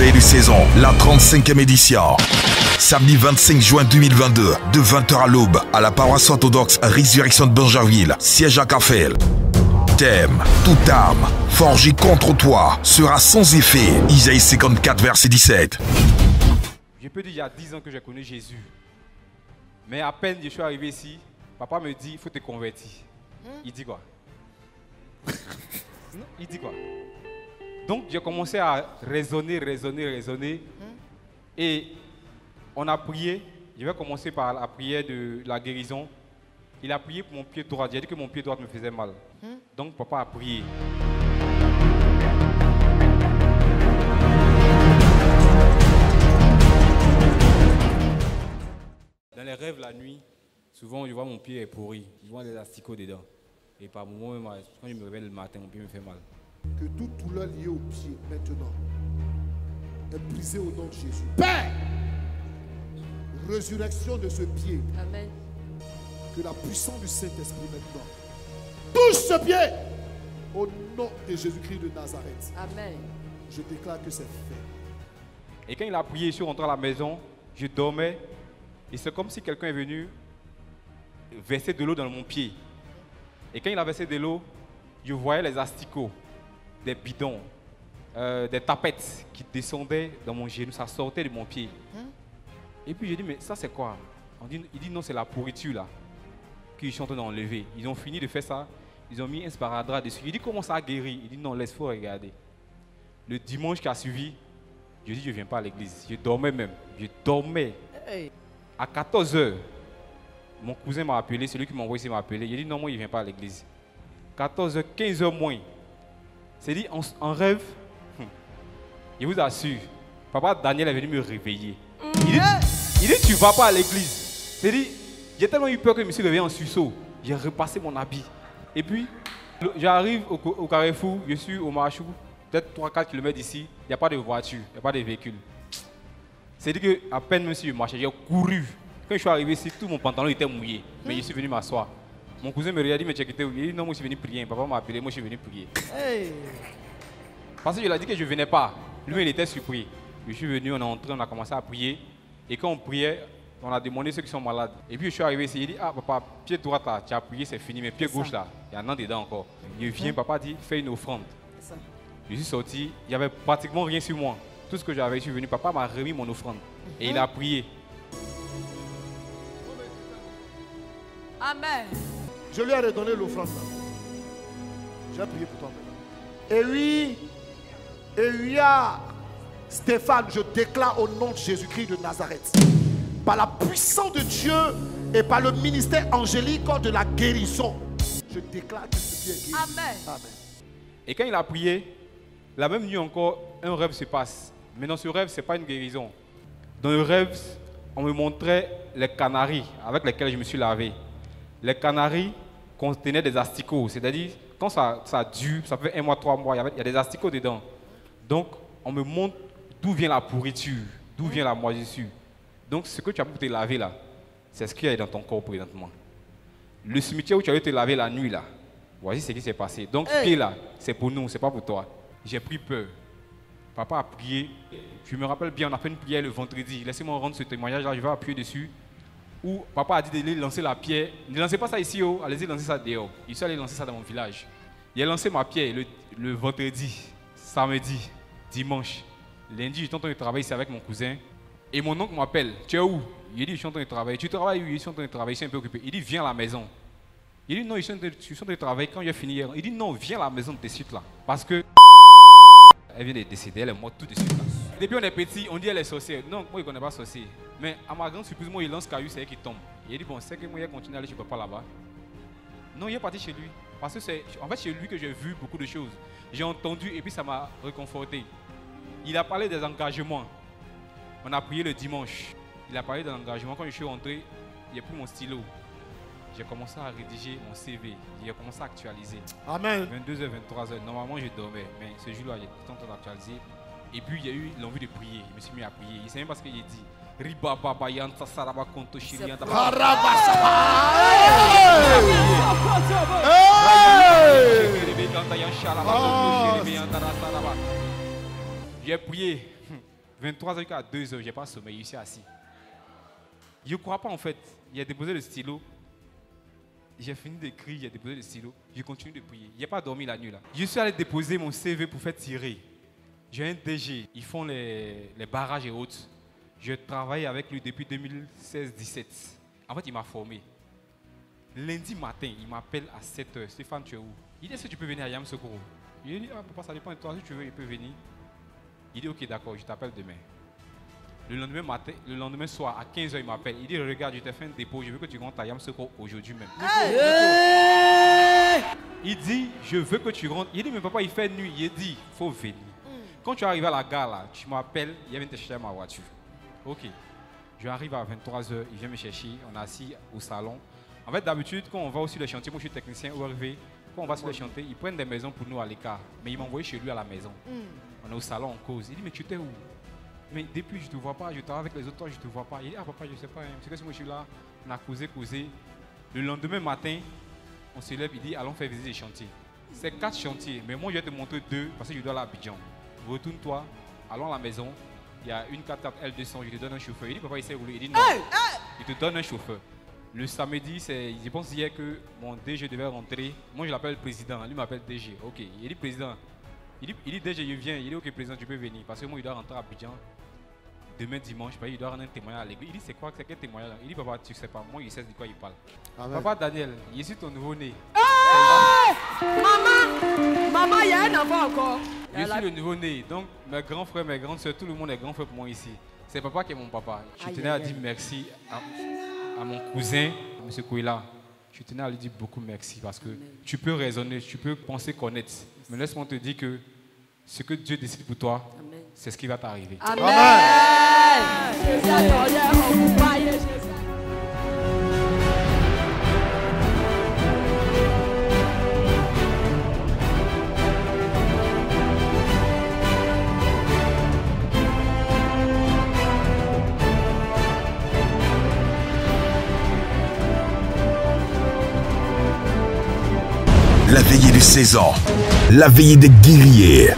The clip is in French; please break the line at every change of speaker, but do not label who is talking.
veille de saison, la 35e édition. Samedi 25 juin 2022, de 20h à l'aube, à la paroisse orthodoxe Résurrection de Bangerville, siège à Cafel. Thème, toute arme forgée contre toi sera sans effet. Isaïe 54, verset 17.
Je peux dire il y a 10 ans que j'ai connu Jésus. Mais à peine je suis arrivé ici, papa me dit il faut te convertir. Il dit quoi? Il dit quoi? Donc j'ai commencé à raisonner. Et on a prié. Je vais commencer par la prière de la guérison. Il a prié pour mon pied droit. J'ai dit que mon pied droit me faisait mal. Donc papa a prié. Dans les rêves la nuit, souvent je vois mon pied est pourri. Je vois des asticots dedans. Et par moments, quand je me réveille le matin, mon pied me fait mal.
Que toute douleur liée au pied, maintenant, est brisée au nom de Jésus. Père, résurrection de ce pied.
Amen.
Que la puissance du Saint-Esprit maintenant touche ce pied. Au nom de Jésus-Christ de Nazareth.
Amen.
Je déclare que c'est fait.
Et quand il a prié, je suis rentré à la maison, je dormais. Et c'est comme si quelqu'un est venu verser de l'eau dans mon pied. Et quand il a versé de l'eau, je voyais les asticots, des bidons, des tapettes qui descendaient dans mon genou, ça sortait de mon pied. Et puis j'ai dit, mais ça c'est quoi? Il dit non, c'est la pourriture là, qu'ils sont en train d'enlever. Ils ont fini de faire ça, ils ont mis un sparadrap dessus. Il dit, comment ça a guéri? Il dit, non, laisse-moi regarder. Le dimanche qui a suivi, je dis, je ne viens pas à l'église. Je dormais même, je dormais.
Hey.
À 14h, mon cousin m'a appelé, celui qui m'a envoyé m'a appelé. Il dit non, moi il ne vient pas à l'église. 14h, 15h moins. C'est dit en rêve, je vous assure, papa Daniel est venu me réveiller. Il dit tu ne vas pas à l'église. C'est dit, j'ai tellement eu peur que je me suis réveillé en sursaut. J'ai repassé mon habit. Et puis, j'arrive au Carrefour, je suis au Marchou, peut-être 3-4 km d'ici, il n'y a pas de voiture, il n'y a pas de véhicule. C'est-à-dire qu'à peine même si je marchais, j'ai couru. Quand je suis arrivé ici, tout mon pantalon était mouillé. Mais je suis venu m'asseoir. Mon cousin me regarde, dit, mais tu as quitté où? Il dit, non, moi je suis venu prier. Papa m'a appelé, moi je suis venu prier.
Hey.
Parce que je lui ai dit que je ne venais pas. Lui, il était surpris. Je suis venu, on est entré, on a commencé à prier. Et quand on priait, on a demandé ceux qui sont malades. Et puis je suis arrivé ici, il dit, ah papa, pied droit là, tu as prié, c'est fini. Mais pied gauche là, il y en a dedans encore. Je viens, papa dit, fais une offrande. Je suis sorti, il n'y avait pratiquement rien sur moi. Tout ce que j'avais, je suis venu, papa m'a remis mon offrande. Et il a prié.
Amen.
Je lui ai redonné l'offrande. J'ai prié pour toi maintenant. Et oui, Stéphane, je déclare au nom de Jésus-Christ de Nazareth, par la puissance de Dieu et par le ministère angélique de la guérison, je déclare que ce pied est guéri.
Amen.
Amen.
Et quand il a prié, la même nuit encore, un rêve se passe. Mais dans ce rêve, ce n'est pas une guérison. Dans le rêve, on me montrait les canaris avec lesquels je me suis lavé. Les canaris contenaient des asticots, c'est-à-dire quand ça dure, ça fait 1 mois, 3 mois, il y a des asticots dedans. Donc, on me montre d'où vient la pourriture, d'où vient la moisissure. Donc, ce que tu as pour te laver là, c'est ce qu'il y a dans ton corps présentement. Le cimetière où tu as te laver la nuit là, voici ce qui s'est passé. Donc, ce pied là, c'est pour nous, c'est pas pour toi. J'ai pris peur. Papa a prié. Je me rappelle bien, on a fait une prière le vendredi. Laissez-moi rendre ce témoignage-là, je vais appuyer dessus. Où papa a dit d'aller lancer la pierre. Ne lancez pas ça ici, oh. Allez-y lancer ça dehors. Il suis allé lancer ça dans mon village. Il a lancé ma pierre le vendredi, samedi, dimanche. Lundi, j'étais en train de travailler ici avec mon cousin. Et mon oncle m'appelle. Tu es où? Il dit, je suis en train de travailler. Tu travailles où? Je suis en train de travailler, je suis un peu occupé. Il dit, viens à la maison. Il dit, non, je suis en train de travailler quand j'ai fini hier. Il dit, non, viens à la maison de suite là. Parce que elle vient de décéder, elle est morte tout de suite là. Depuis on est petit, on dit elle est sorcière. Non, moi je ne connais pas sorcière. Mais à ma grande surprise, moi il lance caillou, c'est elle qui tombe. Il dit bon, c'est que moi il continue à aller chez papa là-bas. Non, il est parti chez lui. Parce que c'est en fait chez lui que j'ai vu beaucoup de choses. J'ai entendu et puis ça m'a réconforté. Il a parlé des engagements. On a prié le dimanche. Il a parlé des engagements. Quand je suis rentré, il a pris mon stylo. J'ai commencé à rédiger mon CV. J'ai commencé à actualiser.
Amen.
22h, 23h. Normalement, je dormais. Mais ce jour-là, j'étais en train d'actualiser. Et puis, il y a eu l'envie de prier. Je me suis mis à prier. Il ne sait même pas ce qu'il dit. Riba baba yanta saraba konto shirianta. J'ai prié. 23h jusqu'à 2h, je n'ai pas sommeil, je suis assis. Je ne crois pas en fait. Il a déposé le stylo. J'ai fini d'écrire, j'ai déposé le stylo. Je continue de prier. Je n'ai pas dormi la nuit là. Je suis allé déposer mon CV pour faire tirer. J'ai un DG. Ils font les barrages et autres. Je travaille avec lui depuis 2016-17. En fait, il m'a formé. Lundi matin, il m'appelle à 7h. Stéphane, tu es où? Il dit, est-ce que tu peux venir à Yamoussoukro? Il dit, ah, papa, ça dépend de toi. Si tu veux, il peut venir. Il dit, ok, d'accord, je t'appelle demain. Le lendemain soir, à 15h, il m'appelle. Il dit, regarde, je t'ai fait un dépôt. Je veux que tu rentres à Yamoussoukro aujourd'hui même. Il dit, je veux que tu rentres. Il dit, mais papa, il fait nuit. Il dit, il faut venir. Quand tu arrives à la gare, là, tu m'appelles. Il vient te chercher ma voiture. Ok. Je arrive à 23h. Il vient me chercher. On est assis au salon. En fait, d'habitude, quand on va aussi sur le chantier, moi je suis technicien ORV, quand on va sur le chantier, ils prennent des maisons pour nous à l'écart. Mais ils m'ont envoyé chez lui à la maison. On est au salon, on cause. Il dit, mais tu étais où? Mais depuis, je ne te vois pas, je travaille avec les autres, toi, je ne te vois pas. Il dit, ah papa, je ne sais pas, c'est que si moi je suis là, on a causé. Le lendemain matin, on se lève, il dit, allons faire visiter les chantiers. C'est 4 chantiers, mais moi je vais te montrer 2 parce que je dois aller à Abidjan. Retourne-toi, allons à la maison. Il y a une 4x4 L200, je te donne un chauffeur. Il dit, papa, il sait rouler. Il dit, non, je te donne un chauffeur. Le samedi, je pense hier que mon DG devait rentrer. Moi, je l'appelle président. Lui m'appelle DG. Ok. Il dit président. Il dit DG, je viens. Il dit ok, président, tu peux venir. Parce que moi, il doit rentrer à Abidjan. Demain, dimanche, il doit rendre un témoignage à l'église. Il dit c'est quoi? C'est quel témoignage? Il dit papa, tu sais pas. Moi, il sait de quoi il parle. Amen. Papa Daniel, je suis ton nouveau-né.
Maman, il y a un enfant encore.
Je suis le nouveau-né. Donc, mes grands frères, mes grandes soeurs, tout le monde est grand frère pour moi ici. C'est papa qui est mon papa. Je tenais à dire merci à mon cousin, M. Kouila. Je tenais à lui dire beaucoup merci parce que tu peux raisonner, tu peux penser connaître. Mais laisse-moi te dire que ce que Dieu décide pour toi, c'est ce qui va t'arriver.
Amen.
La veillée de 16 ans, la veillée des guerriers.